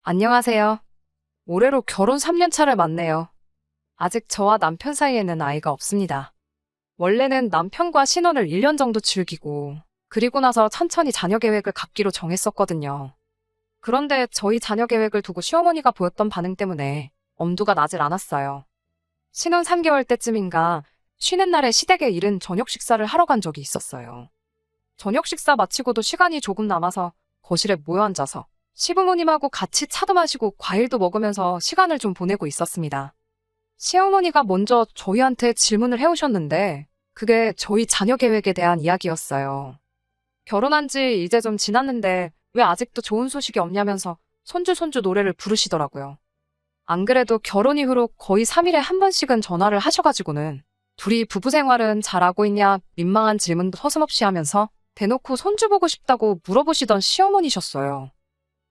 안녕하세요. 올해로 결혼 3년 차를 맞네요. 아직 저와 남편 사이에는 아이가 없습니다. 원래는 남편과 신혼을 1년 정도 즐기고, 그리고 나서 천천히 자녀 계획을 갖기로 정했었거든요. 그런데 저희 자녀 계획을 두고 시어머니가 보였던 반응 때문에 엄두가 나질 않았어요. 신혼 3개월 때쯤인가 쉬는 날에 시댁에 이른 저녁 식사를 하러 간 적이 있었어요. 저녁 식사 마치고도 시간이 조금 남아서 거실에 모여 앉아서 시부모님하고 같이 차도 마시고 과일도 먹으면서 시간을 좀 보내고 있었습니다. 시어머니가 먼저 저희한테 질문을 해오셨는데 그게 저희 자녀 계획에 대한 이야기였어요. 결혼한 지 이제 좀 지났는데 왜 아직도 좋은 소식이 없냐면서 손주 노래를 부르시더라고요. 안 그래도 결혼 이후로 거의 3일에 한 번씩은 전화를 하셔가지고는 둘이 부부 생활은 잘하고 있냐 민망한 질문도 서슴없이 하면서 대놓고 손주 보고 싶다고 물어보시던 시어머니셨어요.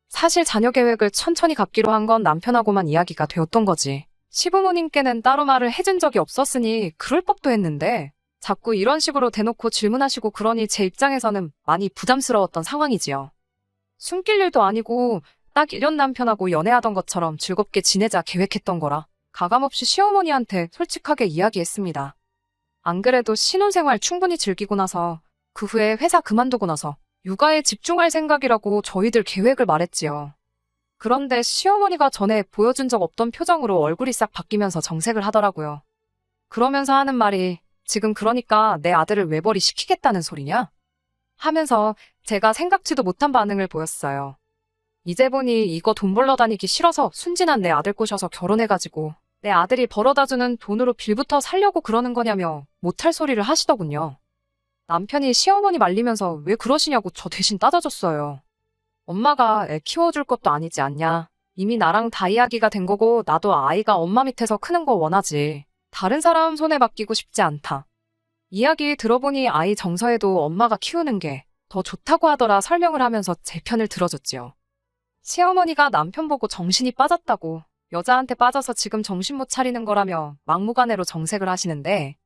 사실 자녀 계획을 천천히 갖기로 한 건 남편하고만 이야기가 되었던 거지. 시부모님께는 따로 말을 해준 적이 없었으니 그럴 법도 했는데 자꾸 이런 식으로 대놓고 질문하시고 그러니 제 입장에서는 많이 부담스러웠던 상황이지요. 숨길 일도 아니고 딱 1년 남편하고 연애하던 것처럼 즐겁게 지내자 계획했던 거라 가감없이 시어머니한테 솔직하게 이야기했습니다. 안 그래도 신혼생활 충분히 즐기고 나서 그 후에 회사 그만두고 나서 육아에 집중할 생각이라고 저희들 계획을 말했지요. 그런데 시어머니가 전에 보여준 적 없던 표정으로 얼굴이 싹 바뀌면서 정색을 하더라고요. 그러면서 하는 말이 지금 그러니까 내 아들을 외벌이 시키겠다는 소리냐? 하면서 제가 생각지도 못한 반응을 보였어요. 이제 보니 이거 돈 벌러 다니기 싫어서 순진한 내 아들 꼬셔서 결혼해가지고 내 아들이 벌어다주는 돈으로 빌부터 살려고 그러는 거냐며 못할 소리를 하시더군요. 남편이 시어머니 말리면서 왜 그러시냐고 저 대신 따져줬어요. 엄마가 애 키워줄 것도 아니지 않냐. 이미 나랑 다 이야기가 된 거고 나도 아이가 엄마 밑에서 크는 거 원하지. 다른 사람 손에 맡기고 싶지 않다. 이야기 들어보니 아이 정서에도 엄마가 키우는 게 더 좋다고 하더라 설명을 하면서 제 편을 들어줬지요. 시어머니가 남편 보고 정신이 빠졌다고 여자한테 빠져서 지금 정신 못 차리는 거라며 막무가내로 정색을 하시는데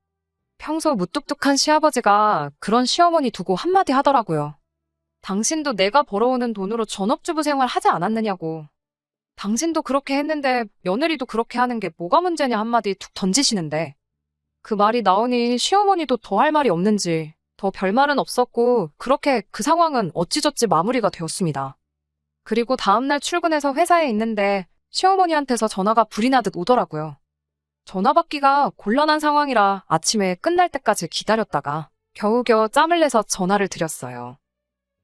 평소 무뚝뚝한 시아버지가 그런 시어머니 두고 한마디 하더라고요. 당신도 내가 벌어오는 돈으로 전업주부 생활 하지 않았느냐고. 당신도 그렇게 했는데 며느리도 그렇게 하는 게 뭐가 문제냐 한마디 툭 던지시는데 그 말이 나오니 시어머니도 더 할 말이 없는지 더 별말은 없었고 그렇게 그 상황은 어찌저찌 마무리가 되었습니다. 그리고 다음날 출근해서 회사에 있는데 시어머니한테서 전화가 불이 나듯 오더라고요. 전화 받기가 곤란한 상황이라 아침에 끝날 때까지 기다렸다가 겨우겨우 짬을 내서 전화를 드렸어요.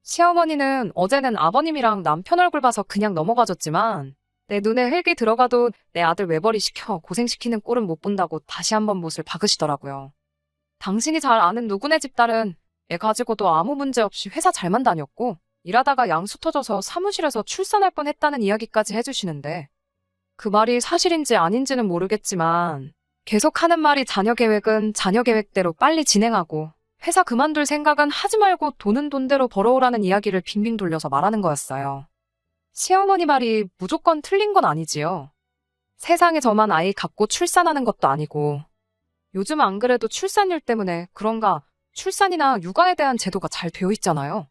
시어머니는 어제는 아버님이랑 남편 얼굴 봐서 그냥 넘어가줬지만 내 눈에 흙이 들어가도 내 아들 외벌이 시켜 고생시키는 꼴은 못 본다고 다시 한번 못을 박으시더라고요. 당신이 잘 아는 누구네 집 딸은 애 가지고도 아무 문제 없이 회사 잘만 다녔고 일하다가 양수 터져서 사무실에서 출산할 뻔했다는 이야기까지 해주시는데 그 말이 사실인지 아닌지는 모르겠지만 계속 하는 말이 자녀 계획은 자녀 계획대로 빨리 진행하고 회사 그만둘 생각은 하지 말고 돈은 돈대로 벌어오라는 이야기를 빙빙 돌려서 말하는 거였어요. 시어머니 말이 무조건 틀린 건 아니지요. 세상에 저만 아이 갖고 출산하는 것도 아니고 요즘 안 그래도 출산율 때문에 그런가 출산이나 육아에 대한 제도가 잘 되어 있잖아요.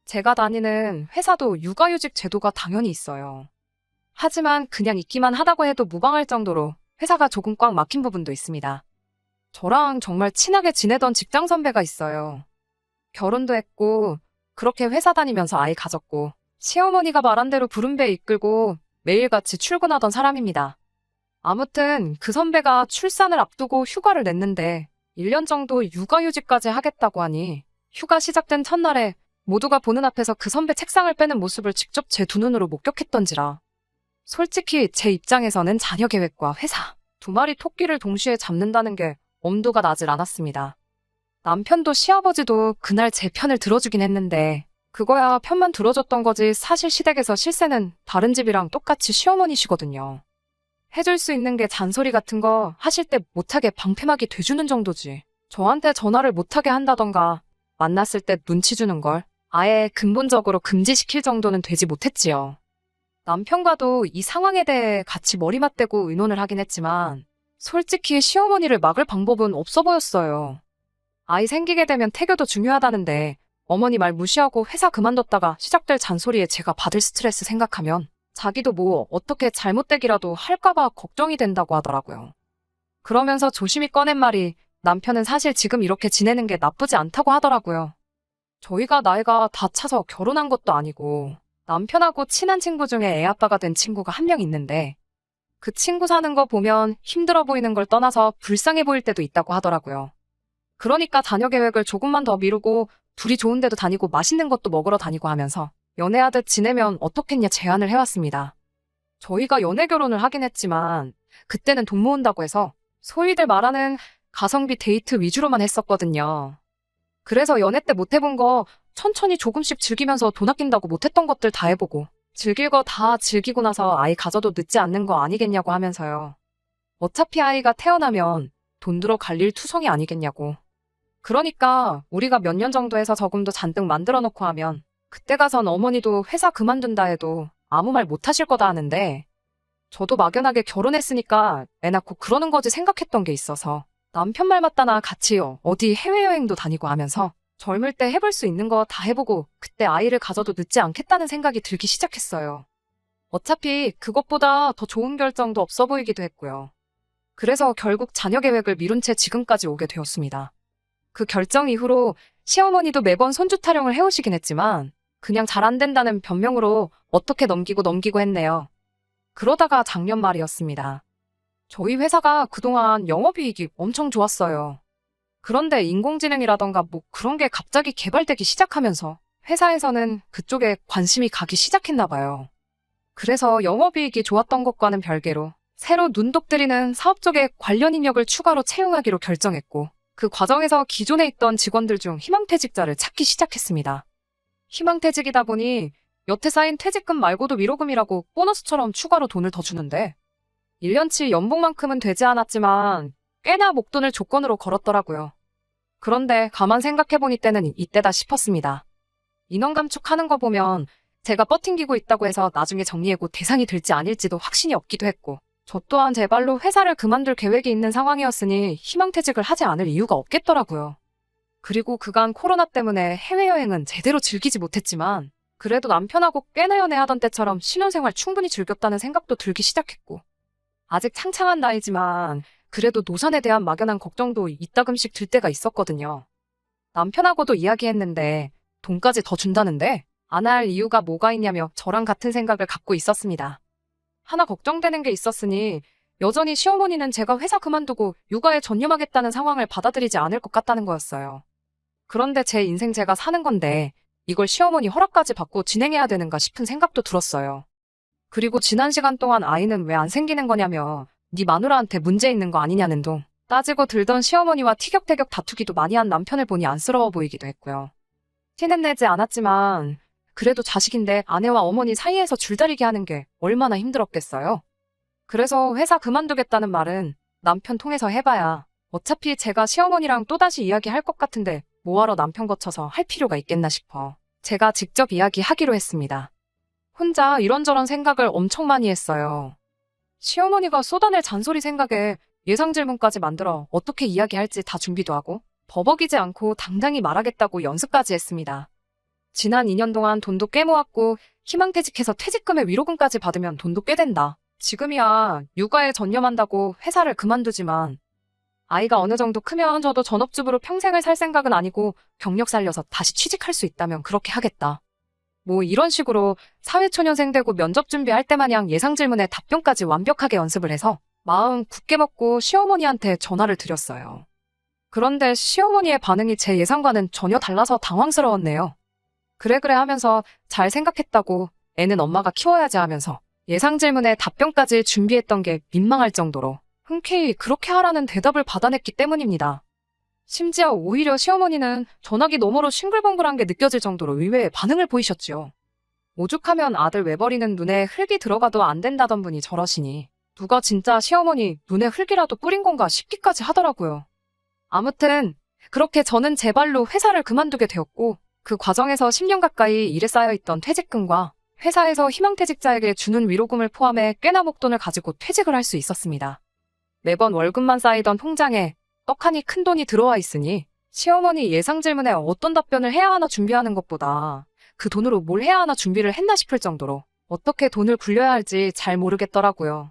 제가 다니는 회사도 육아휴직 제도가 당연히 있어요. 하지만 그냥 있기만 하다고 해도 무방할 정도로 회사가 조금 꽉 막힌 부분도 있습니다. 저랑 정말 친하게 지내던 직장 선배가 있어요. 결혼도 했고 그렇게 회사 다니면서 아이 가졌고 시어머니가 말한 대로 부른 배 이끌고 매일같이 출근하던 사람입니다. 아무튼 그 선배가 출산을 앞두고 휴가를 냈는데 1년 정도 육아휴직까지 하겠다고 하니 휴가 시작된 첫날에 모두가 보는 앞에서 그 선배 책상을 빼는 모습을 직접 제 두 눈으로 목격했던지라 솔직히 제 입장에서는 자녀 계획과 회사 두 마리 토끼를 동시에 잡는다는 게 엄두가 나질 않았습니다. 남편도 시아버지도 그날 제 편을 들어주긴 했는데 그거야 편만 들어줬던 거지 사실 시댁에서 실세는 다른 집이랑 똑같이 시어머니시거든요. 해줄 수 있는 게 잔소리 같은 거 하실 때 못하게 방패막이 돼주는 정도지. 저한테 전화를 못하게 한다던가 만났을 때 눈치 주는 걸 아예 근본적으로 금지시킬 정도는 되지 못했지요. 남편과도 이 상황에 대해 같이 머리 맞대고 의논을 하긴 했지만 솔직히 시어머니를 막을 방법은 없어 보였어요. 아이 생기게 되면 태교도 중요하다는데 어머니 말 무시하고 회사 그만뒀다가 시작될 잔소리에 제가 받을 스트레스 생각하면 자기도 뭐 어떻게 잘못되기라도 할까봐 걱정이 된다고 하더라고요. 그러면서 조심히 꺼낸 말이 남편은 사실 지금 이렇게 지내는 게 나쁘지 않다고 하더라고요. 저희가 나이가 다 차서 결혼한 것도 아니고 남편하고 친한 친구 중에 애 아빠가 된 친구가 한 명 있는데 그 친구 사는 거 보면 힘들어 보이는 걸 떠나서 불쌍해 보일 때도 있다고 하더라고요. 그러니까 자녀 계획을 조금만 더 미루고 둘이 좋은 데도 다니고 맛있는 것도 먹으러 다니고 하면서 연애하듯 지내면 어떻겠냐 제안을 해왔습니다. 저희가 연애 결혼을 하긴 했지만 그때는 돈 모은다고 해서 소위들 말하는 가성비 데이트 위주로만 했었거든요. 그래서 연애 때 못 해본 거 천천히 조금씩 즐기면서 돈 아낀다고 못했던 것들 다 해보고 즐길 거 다 즐기고 나서 아이 가져도 늦지 않는 거 아니겠냐고 하면서요. 어차피 아이가 태어나면 돈 들어 갈 일 투성이 아니겠냐고. 그러니까 우리가 몇 년 정도 해서 저금도 잔뜩 만들어 놓고 하면 그때 가선 어머니도 회사 그만둔다 해도 아무 말 못 하실 거다 하는데 저도 막연하게 결혼했으니까 애 낳고 그러는 거지 생각했던 게 있어서 남편 말 맞다나 같이 어디 해외여행도 다니고 하면서 젊을 때 해볼 수 있는 거 다 해보고 그때 아이를 가져도 늦지 않겠다는 생각이 들기 시작했어요. 어차피 그것보다 더 좋은 결정도 없어 보이기도 했고요. 그래서 결국 자녀 계획을 미룬 채 지금까지 오게 되었습니다. 그 결정 이후로 시어머니도 매번 손주 타령을 해오시긴 했지만 그냥 잘 안 된다는 변명으로 어떻게 넘기고 했네요. 그러다가 작년 말이었습니다. 저희 회사가 그동안 영업이익이 엄청 좋았어요. 그런데 인공지능이라던가 뭐 그런 게 갑자기 개발되기 시작하면서 회사에서는 그쪽에 관심이 가기 시작했나 봐요. 그래서 영업이익이 좋았던 것과는 별개로 새로 눈독 들이는 사업 쪽에 관련 인력을 추가로 채용하기로 결정했고 그 과정에서 기존에 있던 직원들 중 희망퇴직자를 찾기 시작했습니다. 희망퇴직이다 보니 여태 쌓인 퇴직금 말고도 위로금이라고 보너스처럼 추가로 돈을 더 주는데 1년치 연봉만큼은 되지 않았지만 꽤나 목돈을 조건으로 걸었더라고요. 그런데 가만 생각해보니 때는 이때다 싶었습니다. 인원 감축하는 거 보면 제가 버팅기고 있다고 해서 나중에 정리해고 대상이 될지 아닐지도 확신이 없기도 했고 저 또한 제 발로 회사를 그만둘 계획이 있는 상황이었으니 희망퇴직을 하지 않을 이유가 없겠더라고요. 그리고 그간 코로나 때문에 해외여행은 제대로 즐기지 못했지만 그래도 남편하고 꽤나 연애하던 때처럼 신혼생활 충분히 즐겼다는 생각도 들기 시작했고 아직 창창한 나이지만 그래도 노산에 대한 막연한 걱정도 이따금씩 들 때가 있었거든요. 남편하고도 이야기했는데 돈까지 더 준다는데 안 할 이유가 뭐가 있냐며 저랑 같은 생각을 갖고 있었습니다. 하나 걱정되는 게 있었으니 여전히 시어머니는 제가 회사 그만두고 육아에 전념하겠다는 상황을 받아들이지 않을 것 같다는 거였어요. 그런데 제 인생 제가 사는 건데 이걸 시어머니 허락까지 받고 진행해야 되는가 싶은 생각도 들었어요. 그리고 지난 시간 동안 아이는 왜 안 생기는 거냐며 네 마누라한테 문제 있는 거 아니냐는 둥 따지고 들던 시어머니와 티격태격 다투기도 많이 한 남편을 보니 안쓰러워 보이기도 했고요. 티는 내지 않았지만 그래도 자식인데 아내와 어머니 사이에서 줄다리기 하는 게 얼마나 힘들었겠어요. 그래서 회사 그만두겠다는 말은 남편 통해서 해봐야 어차피 제가 시어머니랑 또다시 이야기할 것 같은데 뭐하러 남편 거쳐서 할 필요가 있겠나 싶어 제가 직접 이야기하기로 했습니다. 혼자 이런저런 생각을 엄청 많이 했어요. 시어머니가 쏟아낼 잔소리 생각에 예상 질문까지 만들어 어떻게 이야기할지 다 준비도 하고 버벅이지 않고 당당히 말하겠다고 연습까지 했습니다. 지난 2년 동안 돈도 꽤 모았고 희망퇴직해서 퇴직금의 위로금까지 받으면 돈도 꽤 된다. 지금이야 육아에 전념한다고 회사를 그만두지만 아이가 어느 정도 크면 저도 전업주부로 평생을 살 생각은 아니고 경력 살려서 다시 취직할 수 있다면 그렇게 하겠다. 뭐 이런 식으로 사회초년생 되고 면접 준비할 때 마냥 예상 질문에 답변까지 완벽하게 연습을 해서 마음 굳게 먹고 시어머니한테 전화를 드렸어요. 그런데 시어머니의 반응이 제 예상과는 전혀 달라서 당황스러웠네요. 그래 하면서 잘 생각했다고 애는 엄마가 키워야지 하면서 예상 질문에 답변까지 준비했던 게 민망할 정도로 흔쾌히 그렇게 하라는 대답을 받아냈기 때문입니다. 심지어 오히려 시어머니는 전화기 너머로 싱글벙글한 게 느껴질 정도로 의외의 반응을 보이셨지요. 오죽하면 아들 외벌이는 눈에 흙이 들어가도 안 된다던 분이 저러시니 누가 진짜 시어머니 눈에 흙이라도 뿌린 건가 싶기까지 하더라고요. 아무튼 그렇게 저는 제 발로 회사를 그만두게 되었고 그 과정에서 10년 가까이 일에 쌓여있던 퇴직금과 회사에서 희망퇴직자에게 주는 위로금을 포함해 꽤나 목돈을 가지고 퇴직을 할 수 있었습니다. 매번 월급만 쌓이던 통장에 떡하니 큰 돈이 들어와 있으니 시어머니 예상 질문에 어떤 답변을 해야 하나 준비하는 것보다 그 돈으로 뭘 해야 하나 준비를 했나 싶을 정도로 어떻게 돈을 굴려야 할지 잘 모르겠더라고요.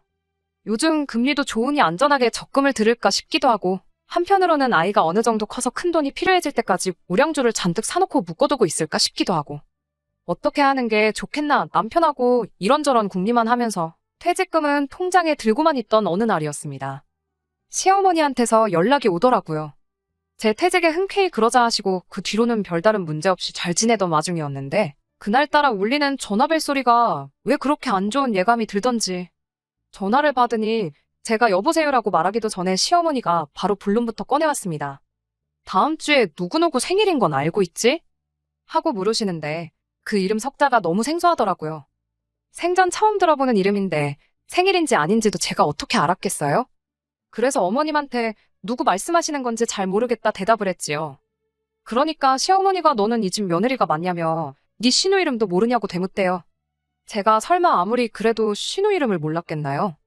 요즘 금리도 좋으니 안전하게 적금을 들을까 싶기도 하고, 한편으로는 아이가 어느 정도 커서 큰 돈이 필요해질 때까지 우량주를 잔뜩 사놓고 묶어두고 있을까 싶기도 하고, 어떻게 하는 게 좋겠나 남편하고 이런저런 궁리만 하면서 퇴직금은 통장에 들고만 있던 어느 날이었습니다. 시어머니한테서 연락이 오더라고요. 제 퇴직에 흔쾌히 그러자 하시고 그 뒤로는 별다른 문제 없이 잘 지내던 와중이었는데 그날따라 울리는 전화벨 소리가 왜 그렇게 안 좋은 예감이 들던지 전화를 받으니 제가 여보세요라고 말하기도 전에 시어머니가 바로 본론부터 꺼내왔습니다. 다음 주에 누구누구 생일인 건 알고 있지? 하고 물으시는데 그 이름 석자가 너무 생소하더라고요. 생전 처음 들어보는 이름인데 생일인지 아닌지도 제가 어떻게 알았겠어요? 그래서 어머님한테 누구 말씀하시는 건지 잘 모르겠다 대답을 했지요. 그러니까 시어머니가 너는 이 집 며느리가 맞냐며 네 신우 이름도 모르냐고 대묻대요. 제가 설마 아무리 그래도 신우 이름을 몰랐겠나요?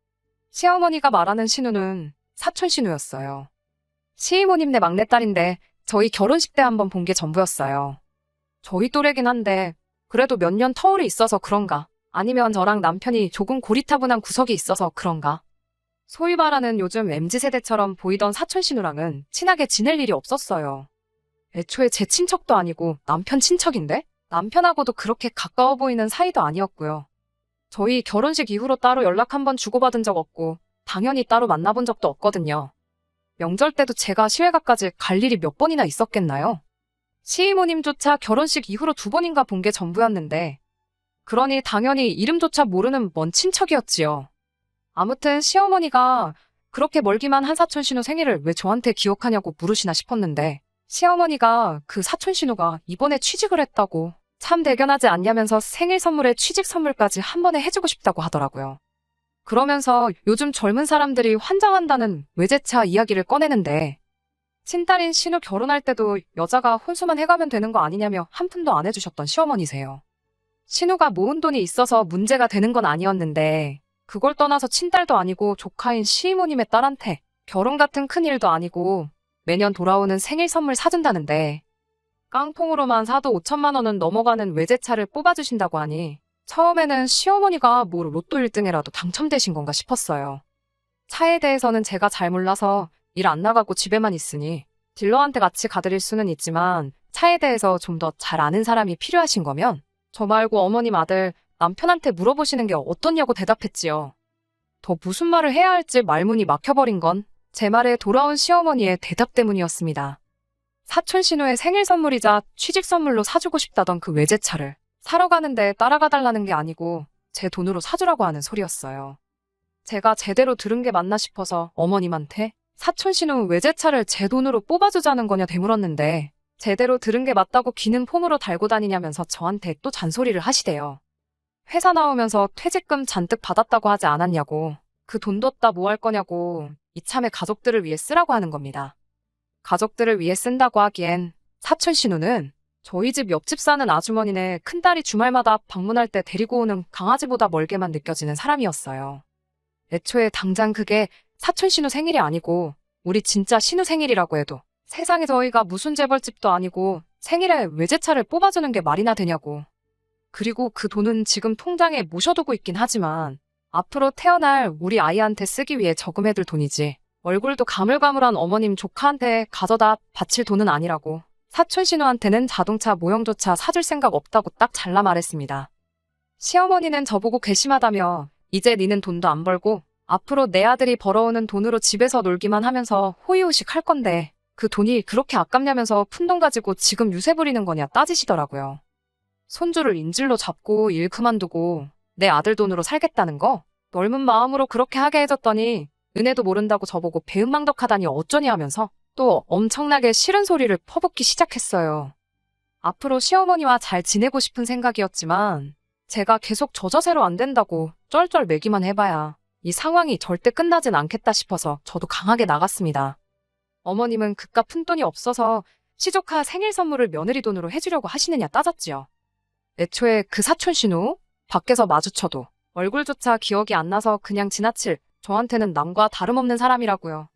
시어머니가 말하는 신우는 사촌 신우였어요. 시이모님네 막내딸인데 저희 결혼식 때 한번 본 게 전부였어요. 저희 또래긴 한데 그래도 몇 년 터울이 있어서 그런가 아니면 저랑 남편이 조금 고리타분한 구석이 있어서 그런가 소위 말하는 요즘 MZ세대처럼 보이던 사촌 신우랑은 친하게 지낼 일이 없었어요. 애초에 제 친척도 아니고 남편 친척인데 남편하고도 그렇게 가까워 보이는 사이도 아니었고요. 저희 결혼식 이후로 따로 연락 한번 주고받은 적 없고 당연히 따로 만나본 적도 없거든요. 명절 때도 제가 시외가까지 갈 일이 몇 번이나 있었겠나요? 시이모님조차 결혼식 이후로 2번인가 본 게 전부였는데 그러니 당연히 이름조차 모르는 먼 친척이었지요. 아무튼 시어머니가 그렇게 멀기만 한 사촌 신우 생일을 왜 저한테 기억하냐고 물으시나 싶었는데 시어머니가 그 사촌 신우가 이번에 취직을 했다고 참 대견하지 않냐면서 생일 선물에 취직 선물까지 한 번에 해주고 싶다고 하더라고요. 그러면서 요즘 젊은 사람들이 환장한다는 외제차 이야기를 꺼내는데 친딸인 신우 결혼할 때도 여자가 혼수만 해가면 되는 거 아니냐며 한 푼도 안 해주셨던 시어머니세요. 신우가 모은 돈이 있어서 문제가 되는 건 아니었는데 그걸 떠나서 친딸도 아니고 조카인 시이모님의 딸한테 결혼 같은 큰일도 아니고 매년 돌아오는 생일 선물 사준다는데 깡통으로만 사도 5천만 원은 넘어가는 외제차를 뽑아주신다고 하니 처음에는 시어머니가 뭐 로또 1등이라도 당첨되신 건가 싶었어요. 차에 대해서는 제가 잘 몰라서 일 안 나가고 집에만 있으니 딜러한테 같이 가드릴 수는 있지만 차에 대해서 좀 더 잘 아는 사람이 필요하신 거면 저 말고 어머님 아들 남편한테 물어보시는 게 어떻냐고 대답했지요. 더 무슨 말을 해야 할지 말문이 막혀버린 건 제 말에 돌아온 시어머니의 대답 때문이었습니다. 사촌 신우의 생일 선물이자 취직 선물로 사주고 싶다던 그 외제차를 사러 가는데 따라가 달라는 게 아니고 제 돈으로 사주라고 하는 소리였어요. 제가 제대로 들은 게 맞나 싶어서 어머님한테 사촌 신우 외제차를 제 돈으로 뽑아주자는 거냐 되물었는데 제대로 들은 게 맞다고 귀는 폼으로 달고 다니냐면서 저한테 또 잔소리를 하시대요. 회사 나오면서 퇴직금 잔뜩 받았다고 하지 않았냐고 그 돈 뒀다 뭐 할 거냐고 이참에 가족들을 위해 쓰라고 하는 겁니다. 가족들을 위해 쓴다고 하기엔 사촌 신우는 저희 집 옆집 사는 아주머니네 큰딸이 주말마다 방문할 때 데리고 오는 강아지보다 멀게만 느껴지는 사람이었어요. 애초에 당장 그게 사촌 신우 생일이 아니고 우리 진짜 신우 생일이라고 해도 세상에 저희가 무슨 재벌집도 아니고 생일에 외제차를 뽑아주는 게 말이나 되냐고. 그리고 그 돈은 지금 통장에 모셔두고 있긴 하지만 앞으로 태어날 우리 아이한테 쓰기 위해 저금해둘 돈이지 얼굴도 가물가물한 어머님 조카한테 가져다 바칠 돈은 아니라고 사촌 신우한테는 자동차 모형조차 사줄 생각 없다고 딱 잘라 말했습니다. 시어머니는 저보고 괘씸하다며 이제 니는 돈도 안 벌고 앞으로 내 아들이 벌어오는 돈으로 집에서 놀기만 하면서 호의호식 할 건데 그 돈이 그렇게 아깝냐면서 푼돈 가지고 지금 유세 부리는 거냐 따지시더라고요. 손주를 인질로 잡고 일 그만두고 내 아들 돈으로 살겠다는 거? 넓은 마음으로 그렇게 하게 해줬더니 은혜도 모른다고 저보고 배은망덕하다니 어쩌니 하면서 또 엄청나게 싫은 소리를 퍼붓기 시작했어요. 앞으로 시어머니와 잘 지내고 싶은 생각이었지만 제가 계속 저 자세로 안 된다고 쩔쩔 매기만 해봐야 이 상황이 절대 끝나진 않겠다 싶어서 저도 강하게 나갔습니다. 어머님은 그깟 푼돈이 없어서 시조카 생일 선물을 며느리 돈으로 해주려고 하시느냐 따졌지요. 애초에 그 사촌 신우 밖에서 마주쳐도 얼굴조차 기억이 안 나서 그냥 지나칠 저한테는 남과 다름없는 사람이라고요.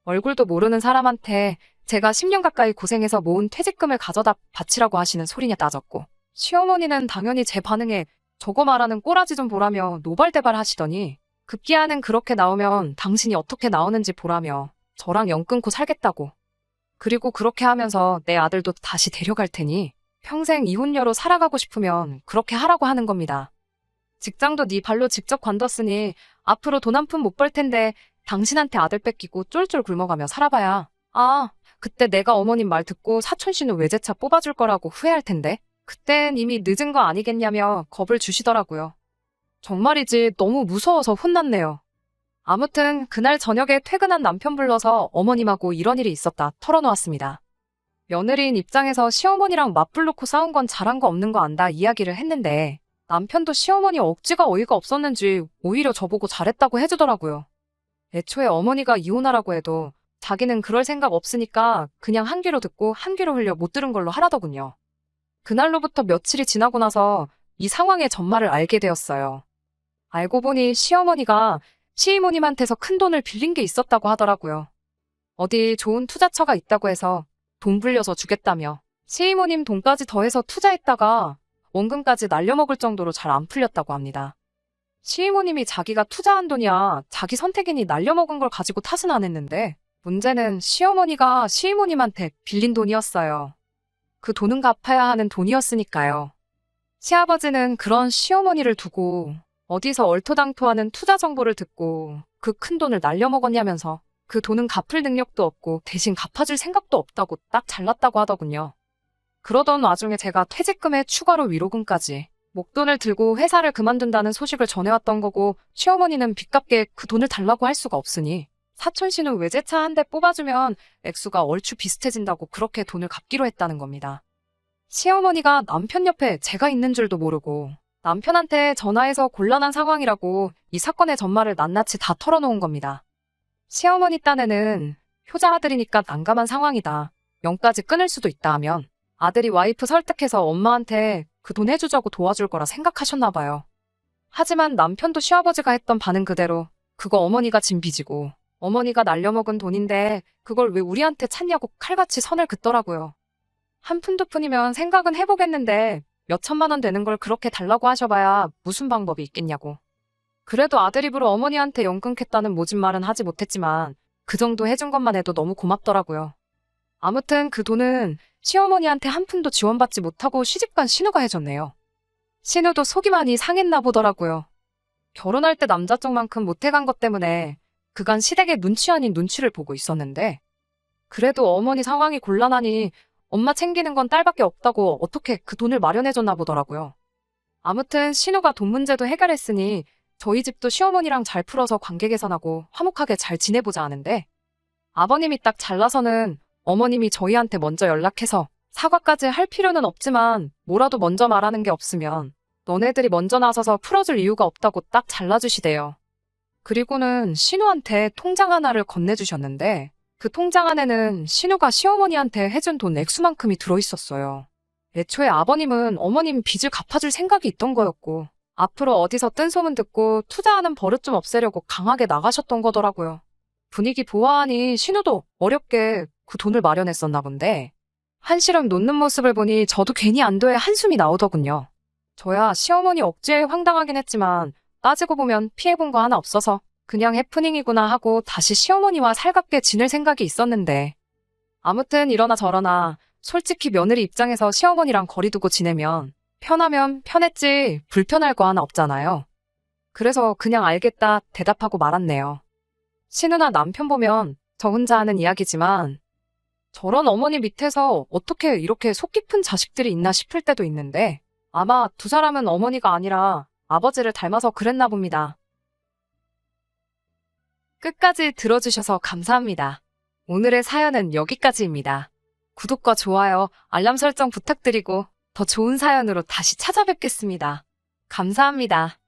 얼굴도 모르는 사람한테 제가 10년 가까이 고생해서 모은 퇴직금을 가져다 바치라고 하시는 소리냐 따졌고 시어머니는 당연히 제 반응에 저거 말하는 꼬라지 좀 보라며 노발대발 하시더니 급기야는 그렇게 나오면 당신이 어떻게 나오는지 보라며 저랑 연 끊고 살겠다고. 그리고 그렇게 하면서 내 아들도 다시 데려갈 테니 평생 이혼녀로 살아가고 싶으면 그렇게 하라고 하는 겁니다. 직장도 네 발로 직접 관뒀으니 앞으로 돈 한 푼 못 벌 텐데 당신한테 아들 뺏기고 쫄쫄 굶어가며 살아봐야. 아, 그때 내가 어머님 말 듣고 사촌 씨는 외제차 뽑아줄 거라고 후회할 텐데 그땐 이미 늦은 거 아니겠냐며 겁을 주시더라고요. 정말이지 너무 무서워서 혼났네요. 아무튼 그날 저녁에 퇴근한 남편 불러서 어머님하고 이런 일이 있었다 털어놓았습니다. 며느리인 입장에서 시어머니랑 맞불 놓고 싸운 건 잘한 거 없는 거 안다 이야기를 했는데 남편도 시어머니 억지가 어이가 없었는지 오히려 저보고 잘했다고 해주더라고요. 애초에 어머니가 이혼하라고 해도 자기는 그럴 생각 없으니까 그냥 한 귀로 듣고 한 귀로 흘려 못 들은 걸로 하라더군요. 그날로부터 며칠이 지나고 나서 이 상황의 전말을 알게 되었어요. 알고 보니 시어머니가 시이모님한테서 큰 돈을 빌린 게 있었다고 하더라고요. 어디 좋은 투자처가 있다고 해서 돈 불려서 주겠다며 시이모님 돈까지 더해서 투자했다가 원금까지 날려먹을 정도로 잘 안 풀렸다고 합니다. 시이모님이 자기가 투자한 돈이야 자기 선택이니 날려먹은 걸 가지고 탓은 안 했는데 문제는 시어머니가 시이모님한테 빌린 돈이었어요. 그 돈은 갚아야 하는 돈이었으니까요. 시아버지는 그런 시어머니를 두고 어디서 얼토당토하는 투자 정보를 듣고 그 큰 돈을 날려먹었냐면서 그 돈은 갚을 능력도 없고 대신 갚아줄 생각도 없다고 딱 잘났다고 하더군요. 그러던 와중에 제가 퇴직금에 추가로 위로금까지 목돈을 들고 회사를 그만둔다는 소식을 전해왔던 거고 시어머니는 빚갚게 그 돈을 달라고 할 수가 없으니 사촌 씨는 외제차 한 대 뽑아주면 액수가 얼추 비슷해진다고 그렇게 돈을 갚기로 했다는 겁니다. 시어머니가 남편 옆에 제가 있는 줄도 모르고 남편한테 전화해서 곤란한 상황이라고 이 사건의 전말을 낱낱이 다 털어놓은 겁니다. 시어머니 딴에는 효자 아들이니까 난감한 상황이다. 명까지 끊을 수도 있다 하면 아들이 와이프 설득해서 엄마한테 그 돈 해주자고 도와줄 거라 생각하셨나 봐요. 하지만 남편도 시아버지가 했던 반응 그대로 그거 어머니가 진 빚이고 어머니가 날려먹은 돈인데 그걸 왜 우리한테 찾냐고 칼같이 선을 긋더라고요. 한 푼 두 푼이면 생각은 해보겠는데 몇 천만 원 되는 걸 그렇게 달라고 하셔봐야 무슨 방법이 있겠냐고. 그래도 아들 입으로 어머니한테 연 끊겠다는 모진 말은 하지 못했지만 그 정도 해준 것만 해도 너무 고맙더라고요. 아무튼 그 돈은 시어머니한테 한 푼도 지원받지 못하고 시집간 신우가 해줬네요. 신우도 속이 많이 상했나 보더라고요. 결혼할 때 남자 쪽만큼 못해간 것 때문에 그간 시댁의 눈치 아닌 눈치를 보고 있었는데 그래도 어머니 상황이 곤란하니 엄마 챙기는 건 딸밖에 없다고 어떻게 그 돈을 마련해줬나 보더라고요. 아무튼 신우가 돈 문제도 해결했으니 저희 집도 시어머니랑 잘 풀어서 관계 개선하고 화목하게 잘 지내보자 하는데 아버님이 딱 잘나서는 어머님이 저희한테 먼저 연락해서 사과까지 할 필요는 없지만 뭐라도 먼저 말하는 게 없으면 너네들이 먼저 나서서 풀어줄 이유가 없다고 딱 잘라주시대요. 그리고는 신우한테 통장 하나를 건네주셨는데 그 통장 안에는 신우가 시어머니한테 해준 돈 액수만큼이 들어있었어요. 애초에 아버님은 어머님 빚을 갚아줄 생각이 있던 거였고 앞으로 어디서 뜬 소문 듣고 투자하는 버릇 좀 없애려고 강하게 나가셨던 거더라고요. 분위기 보아하니 신우도 어렵게 그 돈을 마련했었나 본데 한시름 놓는 모습을 보니 저도 괜히 안도의 한숨이 나오더군요. 저야 시어머니 억지에 황당하긴 했지만 따지고 보면 피해본 거 하나 없어서 그냥 해프닝이구나 하고 다시 시어머니와 살갑게 지낼 생각이 있었는데 아무튼 이러나 저러나 솔직히 며느리 입장에서 시어머니랑 거리 두고 지내면 편하면 편했지 불편할 거 하나 없잖아요. 그래서 그냥 알겠다 대답하고 말았네요. 신우나 남편 보면 저 혼자 하는 이야기지만 저런 어머니 밑에서 어떻게 이렇게 속 깊은 자식들이 있나 싶을 때도 있는데 아마 두 사람은 어머니가 아니라 아버지를 닮아서 그랬나 봅니다. 끝까지 들어주셔서 감사합니다. 오늘의 사연은 여기까지입니다. 구독과 좋아요, 알람 설정 부탁드리고 더 좋은 사연으로 다시 찾아뵙겠습니다. 감사합니다.